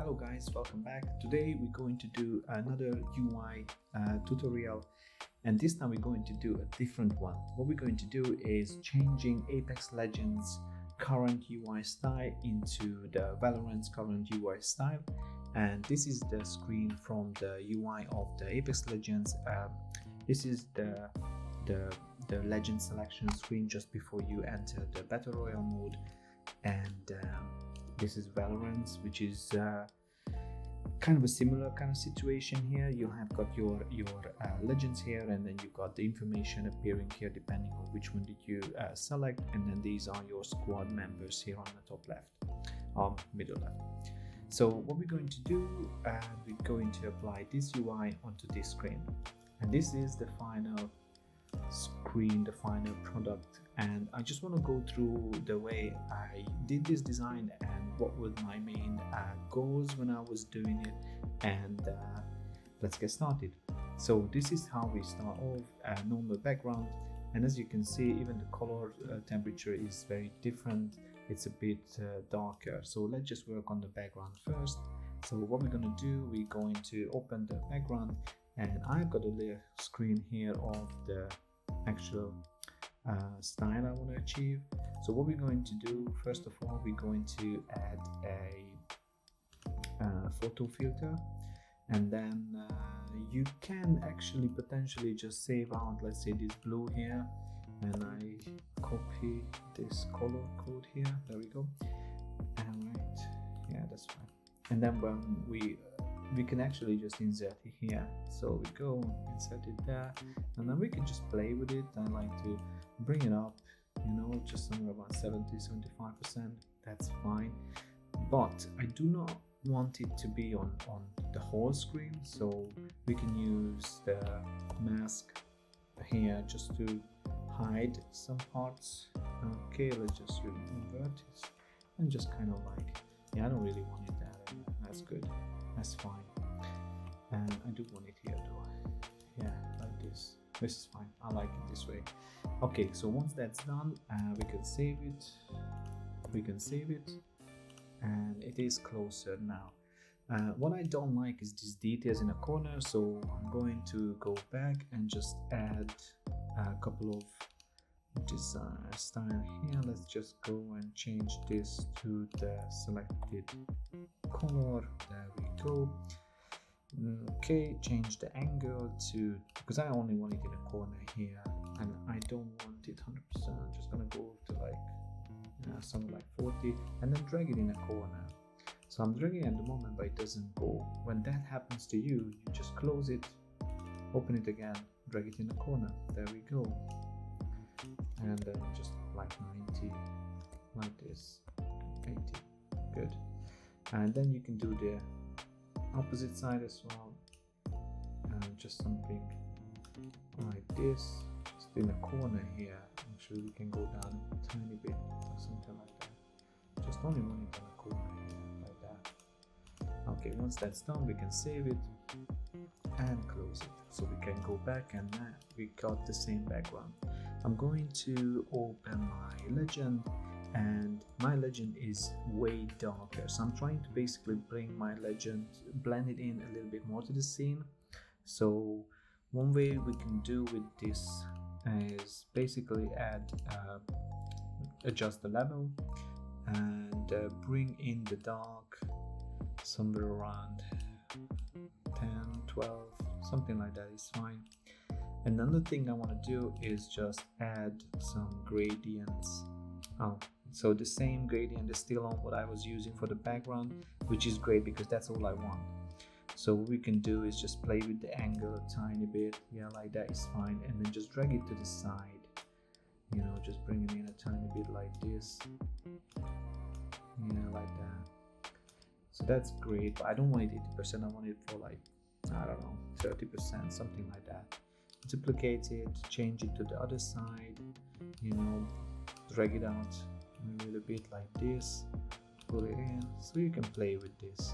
Hello guys, welcome back. Today we're going to do another UI tutorial, and this time we're going to do a different one. What we're going to do is changing Apex Legends current UI style into the Valorant's current UI style, and this is the screen from the UI of the Apex Legends. This is the legend selection screen just before you enter the Battle Royale mode, and this is Valorant, which is kind of a similar kind of situation here. You have got your legends here, and then you've got the information appearing here depending on which one did you select, and then these are your squad members here on the top left, middle left. So what we're going to do, we're going to apply this UI onto this screen, and this is the final screen, the final product. And I just want to go through the way I did this design and what were my main goals when I was doing it, and let's get started. So this is how we start off, normal background, and as you can see, even the color temperature is very different. It's a bit darker. So let's just work on the background first. So what we're going to do, we're going to open the background, and I've got a little screen here of the actual style I want to achieve. So what we're going to do, first of all, we're going to add a photo filter, and then you can actually potentially just save out, let's say, this blue here, and I copy this color code here. There we go. And right, yeah, that's fine. And then when we can actually just insert it here. So we go insert it there, and then we can just play with it. I like to bring it up, just somewhere about 70-75%. That's fine, but I do not want it to be on the whole screen, so we can use the mask here just to hide some parts. Okay, let's just invert it and just kind of like, yeah, I don't really want it that. That's good. That's fine. And I do want it here though. Yeah, like this. This is fine. I like it this way. Okay, so once that's done, we can save it. And it is closer now. What I don't like is these details in the corner, so I'm going to go back and just add a couple of design style here. Let's just go and change this to the selected color. There we go. Okay, change the angle to, because I only want it in a corner here, and I don't want it 100%. I'm just gonna go to like something like 40, and then drag it in a corner. So I'm dragging at the moment, but it doesn't go. When that happens to you, you just close it, open it again, drag it in a corner. There we go. And then just like 90, like this, 80. Good. And then you can do the opposite side as well, and just something like this, just in a corner here. Actually, we can go down a tiny bit or something like that. Just only one in a corner here, like that. Okay, once that's done, we can save it and close it. So we can go back, and we got the same background. I'm going to open my legend, and my legend is way darker, so I'm trying to basically bring my legend, blend it in a little bit more to the scene. So one way we can do with this is basically adjust the level and bring in the dark somewhere around 10, 12, something like that is fine. Another thing I want to do is just add some gradients. So the same gradient is still on what I was using for the background, which is great because that's all I want. So what we can do is just play with the angle a tiny bit. Yeah, like that is fine. And then just drag it to the side. Just bring it in a tiny bit like this. Yeah, like that. So that's great, but I don't want it 80%. I want it for like, I don't know, 30%, something like that. Duplicate it, change it to the other side, drag it out a little bit like this, put it in, so you can play with this.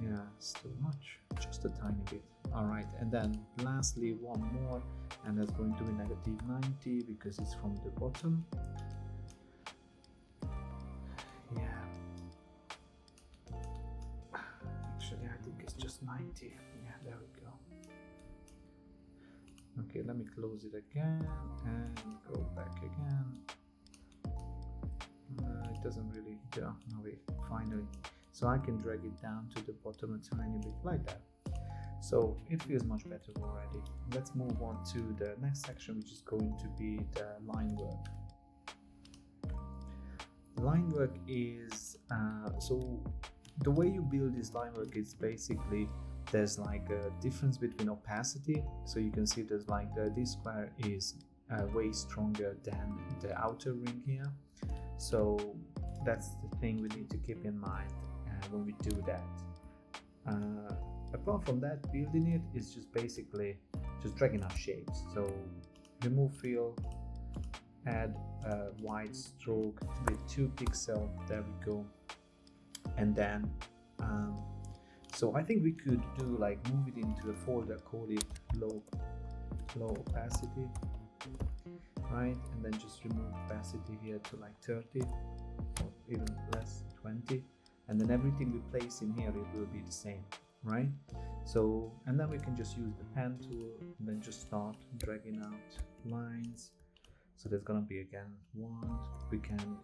Yeah, it's too much, just a tiny bit. Alright, and then lastly one more, and that's going to be -90 because it's from the bottom. Yeah, 90. Yeah, there we go. Okay, let me close it again and go back again. It doesn't really, yeah, no way, finally. So I can drag it down to the bottom a tiny bit like that. So it feels much better already. Let's move on to the next section, which is going to be the line work. Line work is, so the way you build this line work is basically, there's like a difference between opacity. So you can see there's like this square is way stronger than the outer ring here. So that's the thing we need to keep in mind when we do that. Apart from that, building it is just basically just dragging our shapes. So remove fill, add a white stroke with 2 pixels, there we go. And then so I think we could do like move it into a folder, call it low opacity, right? And then just remove opacity here to like 30 or even less, 20, and then everything we place in here, it will be the same, right? So, and then we can just use the pen tool and then just start dragging out lines. So there's gonna be again one. We can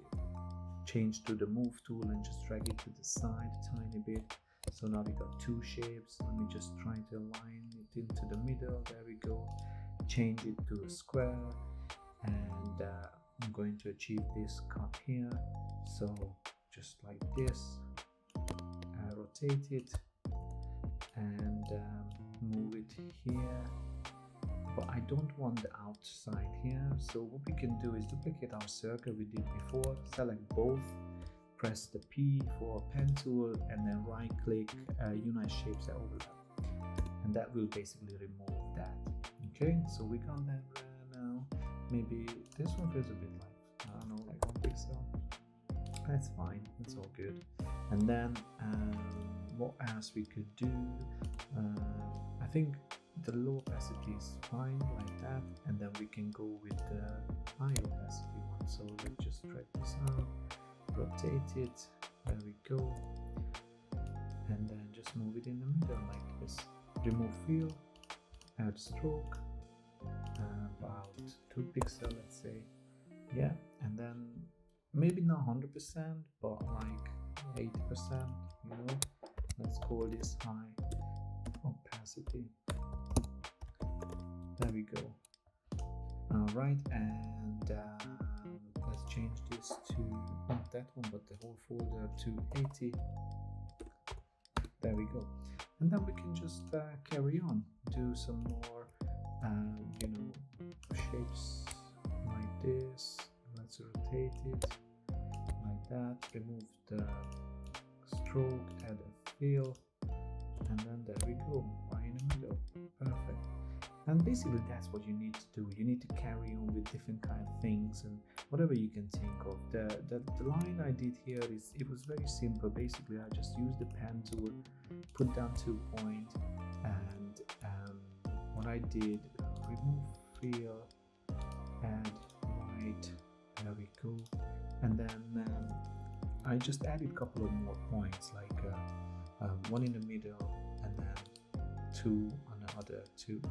change to the move tool and just drag it to the side a tiny bit. So now we got 2 shapes. Let me just try to align it into the middle. There we go. Change it to a square, and I'm going to achieve this cut here. So just like this, rotate it and move it here. But I don't want the outside here. So what we can do is duplicate our circle we did before, select both, press the P for pen tool, and then right click unite shapes that overlap, and that will basically remove that. Okay, so we got that now. Maybe this one feels a bit like, I don't know, like 1 pixel. That's fine, that's all good. And then what else we could do? I think the low opacity is fine like that, and then we can go with the high opacity one. So let's just drag this out, rotate it, there we go, and then just move it in the middle like this. Remove fill, add stroke, about 2 pixels, let's say, yeah, and then maybe not 100%, but like 80%, you know. Let's call this high opacity. There we go. All right, and let's change this to not that one, but the whole folder to 80. There we go. And then we can just carry on, do some more, you know, shapes like this. Let's rotate it like that. Remove the stroke, add a fill, and then there we go, right in the middle. Perfect. And basically that's what you need to do. You need to carry on with different kind of things and whatever you can think of. The line I did here is, it was very simple. Basically I just used the pen tool, put down 2 points, and what I did, remove fill, add white, there we go, and then I just added a couple of more points, like one in the middle, and then 2 on the other 2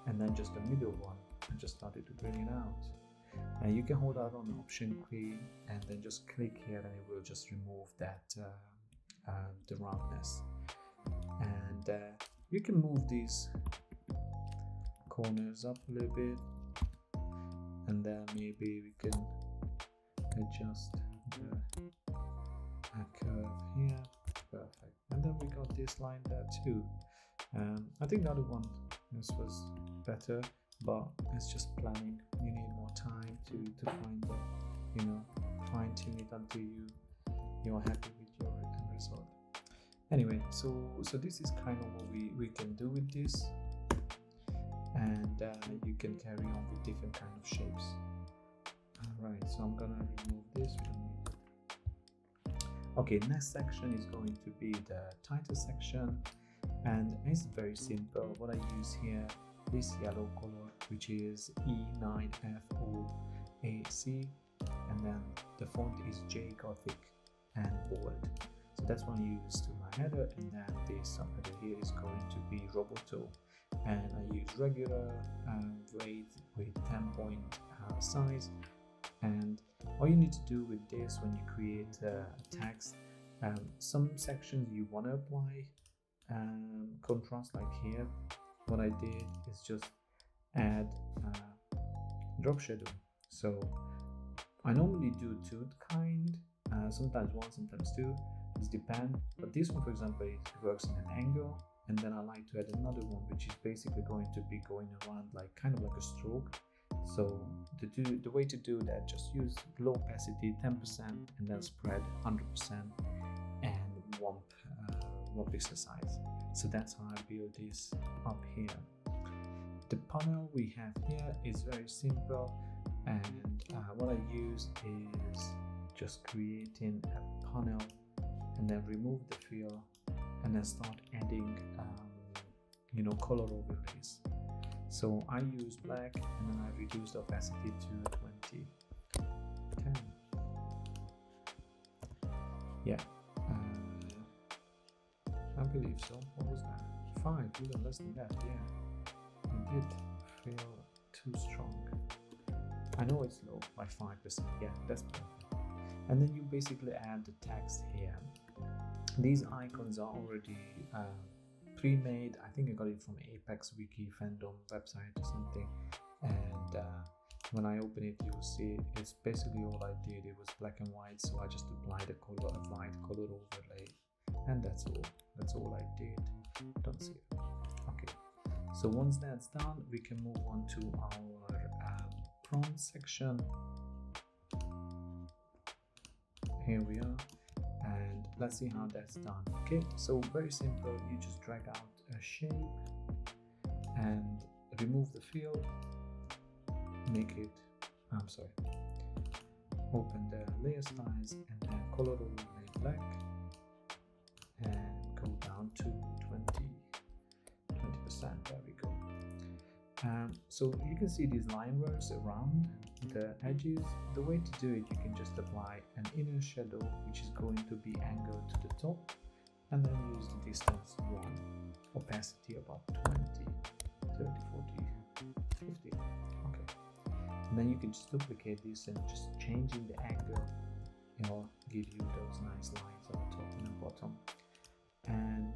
and then just the middle one, and just started to bring it out. And you can hold out on the option key and then just click here, and it will just remove that the roundness. And you can move these corners up a little bit, and then maybe we can adjust the curve here. Perfect. And then we got this line there too. I think the other one, this was better, but it's just planning. You need more time to find the, you know, fine tune it until you're happy with your end result. Anyway, so this is kind of what we can do with this, and you can carry on with different kind of shapes. Alright, so I'm gonna remove this. We don't need it. Okay, next section is going to be the title section, and it's very simple. What I use here, this yellow color, which is E9FOAC, and then the font is J Gothic and bold. So that's what I use to my header, and then this subheader here is going to be Roboto, and I use regular weight with 10 point size. And all you need to do with this when you create a text, some sections you want to apply contrast, like here. What I did is just add drop shadow. So I normally do two kind, sometimes one, sometimes two, it depends. But this one, for example, it works in an angle, and then I like to add another one which is basically going to be going around like kind of like a stroke. So the way to do that, just use low opacity 10% and then spread 100% and one pixel size. So that's how I build this up here. The panel we have here is very simple, and what I use is just creating a panel and then remove the fill and then start adding color overlays. So I use black and then I reduce the opacity to 20, 10. Yeah, I believe so. What was that? 5, even less than that. Yeah, I did feel too strong. I know it's low by 5%. Yeah, that's perfect. And then you basically add the text here. These icons are already pre-made. I think I got it from Apex Wiki fandom website or something. And when I open it, you'll see it's basically all I did. It was black and white, so I just applied a white color overlay, and that's all. That's all I did. Don't see it. Okay. So once that's done, we can move on to our prompt section. Here we are, and let's see how that's done. Okay, so very simple. You just drag out a shape and remove the fill, make it, open the layer size and then color overlay black and go down to 20%. There we go. So you can see these line works around the edges. The way to do it, you can just apply an inner shadow which is going to be angled to the top, and then use the distance 1, opacity about 20, 30, 40, 50. Okay, and then you can just duplicate this and just changing the angle, give you those nice lines on the top and the bottom. And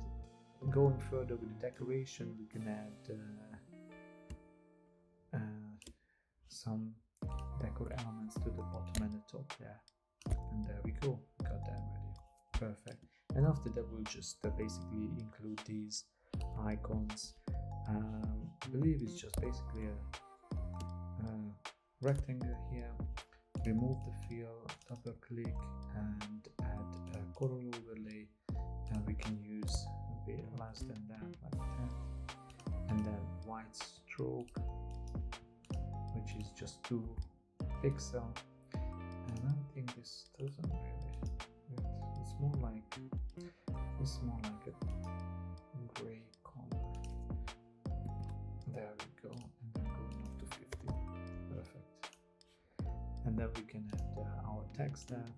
going further with the decoration, we can add some decor elements to the bottom and the top there, and there we go, got that ready. Perfect. And after that, we'll just basically include these icons. I believe it's just basically a rectangle here. Remove the fill, double click and add a color overlay, and we can use a bit less than that, like 10, and then white stroke, which is just 2 pixels. And I think this doesn't really, it's more like a gray color. There we go, and then going up to 50. Perfect. And then we can add our text there,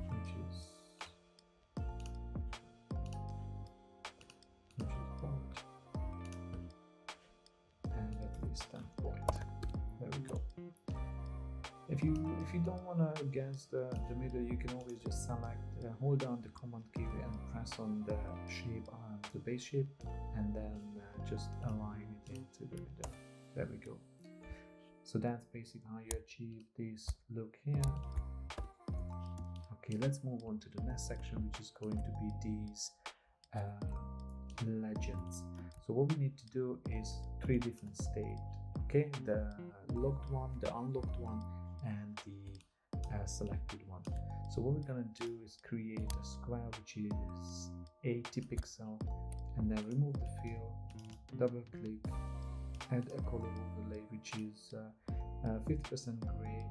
which is bold, and at least 10 point. There we go. If you don't want to guess the middle, you can always just select, hold down the command key and press on the shape, the base shape, and then just align it into the middle. There we go. So that's basically how you achieve this look here. Okay, let's move on to the next section, which is going to be these legends. So what we need to do is 3 different states. Okay, the locked one, the unlocked one, and the selected one. So what we're gonna do is create a square which is 80 pixels, and then remove the fill, double click, add a color overlay which is 50% gray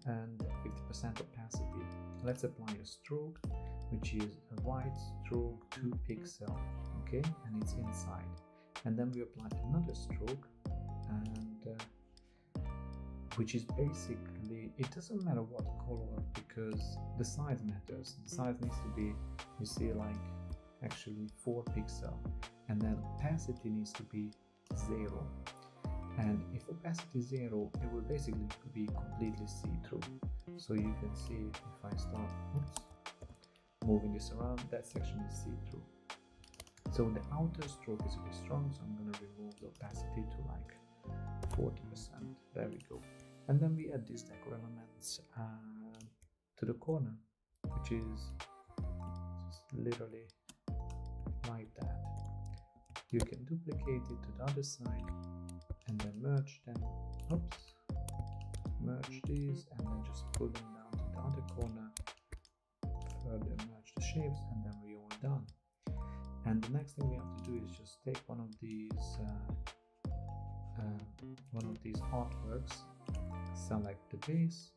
and 50% opacity. Let's apply a stroke which is a white stroke, 2 pixels, okay, and it's inside. And then we apply another stroke and which is basically, it doesn't matter what color because the size matters. The size needs to be, you see, like actually 4 pixels, and then opacity needs to be 0. And if opacity is 0, it will basically be completely see-through. So you can see if I start moving this around, that section is see-through. So the outer stroke is a bit strong, so I'm going to remove the opacity to like 40%. There we go. And then we add these decor elements to the corner, which is just literally like that. You can duplicate it to the other side and then merge them. Merge these and then just pull them down to the other corner. Further merge the shapes, and then we are done. And the next thing we have to do is just take one of these artworks, select the base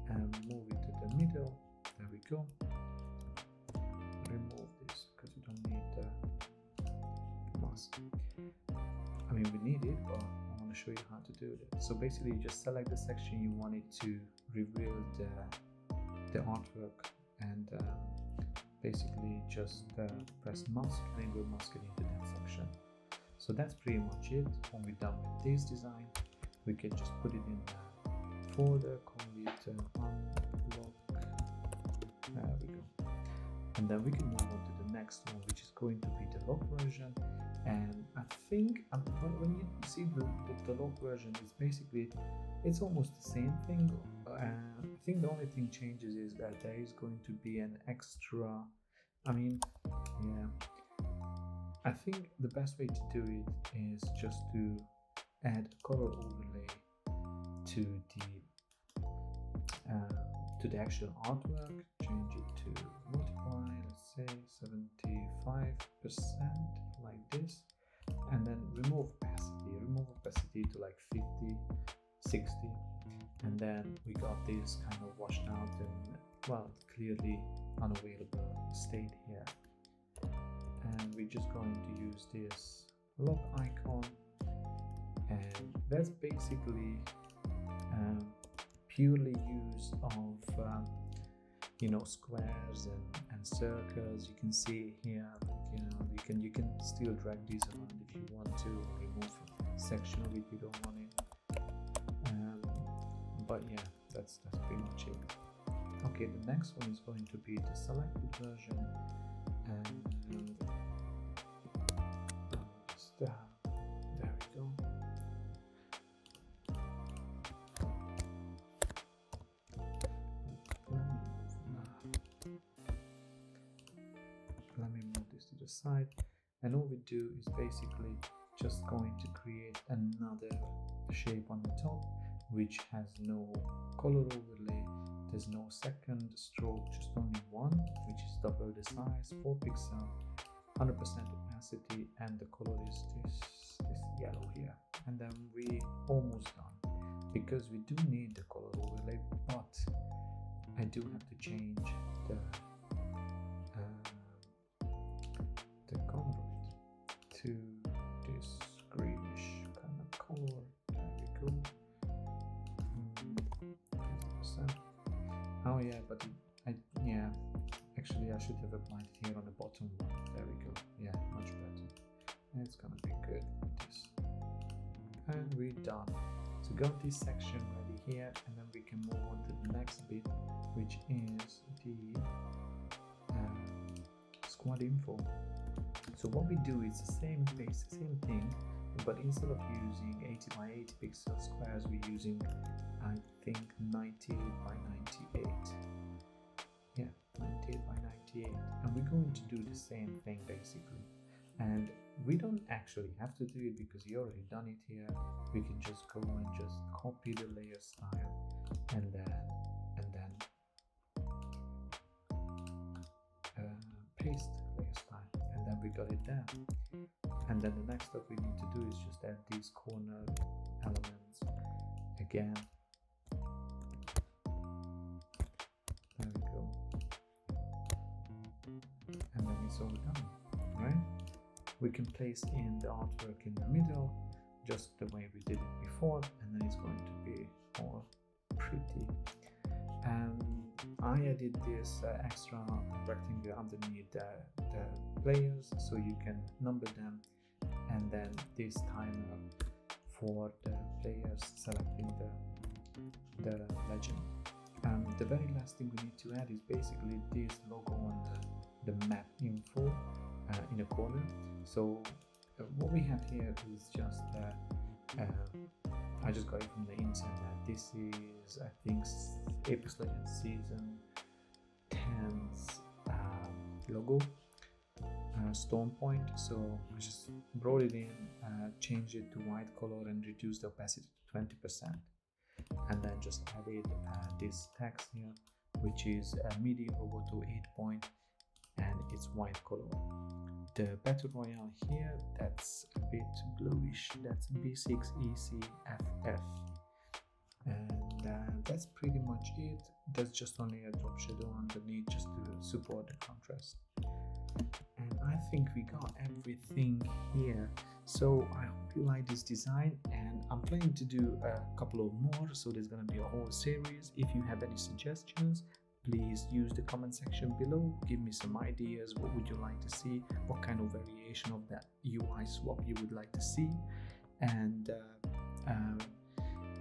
and move it to the middle. There we go. Remove this because you don't need the mask. I mean, we need it, but I want to show you how to do it. So basically you just select the section you want it to reveal the artwork, and basically just press mask and it will mask it into that section. So that's pretty much it. When we're done with this design, we can just put it in a folder, call it unlock. There we go. And then we can move on to the next one, which is going to be the lock version. And I think when you see the lock version, is basically, it's almost the same thing. I think the only thing changes is that there is going to be an extra, I mean, yeah, I think the best way to do it is just to add a color overlay to the actual artwork, change it to multiply, let's say 75%, like this, and then remove opacity to like 50, 60, and then we got this kind of washed out and, well, clearly unavailable state here. And we're just going to use this lock icon, and that's basically purely use of squares and circles. You can see here, you can still drag these around if you want to, remove a section of it if you don't want it. But yeah, that's pretty much it. Okay, the next one is going to be the selected version, and just there we go. Let me move this to the side, and all we do is basically just going to create another shape on the top, which has no color overlay. There's no second stroke, just only one, which is double the size, 4 pixels, 100% opacity, and the color is this yellow here. And then we almost done, because we do need the color overlay, but I do have to change the color to this greenish kind of color. There we go. 50%. Oh yeah, but actually I should have applied it here on the bottom one. There we go. Yeah, much better. And it's gonna be good with this. And we're done. So got this section ready here, and then we can move on to the next bit, which is the squad info. So what we do is the same thing, but instead of using 80 by 80 pixel squares, we're using, I think, 98 by 98. Yeah, 98 by 98. And we're going to do the same thing basically. And we don't actually have to do it because you already done it here. We can just go and just copy the layer style and then paste layer style, and then we got it there. And then the next step we need to do is just add these corner elements again. There we go. And then it's all done, right? We can place in the artwork in the middle, just the way we did it before, and then it's going to be be more pretty. And I added this extra rectangle underneath the players so you can number them, and then this timer for the players selecting the legend. The very last thing we need to add is basically this logo on the map info in a corner. So what we have here is just I just got it from the internet. This is, I think, Apex Legends Season 10's logo, Storm Point. So I just brought it in, changed it to white color and reduced the opacity to 20%. And then just added this text here, which is MIDI Roboto 8 point, and it's white color. The battle royale here, that's a bit bluish, that's B6ECFF, and that's pretty much it. There's just only a drop shadow underneath just to support the contrast. And I think we got everything here. So I hope you like this design, and I'm planning to do a couple of more, so there's gonna be a whole series. If you have any suggestions, please use the comment section below. Give me some ideas. What would you like to see? What kind of variation of that UI swap you would like to see? And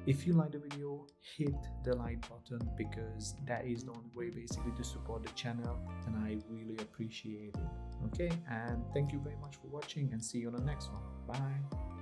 if you like the video, hit the like button, because that is the only way basically to support the channel, and I really appreciate it. Okay, and thank you very much for watching, and see you on the next one. Bye.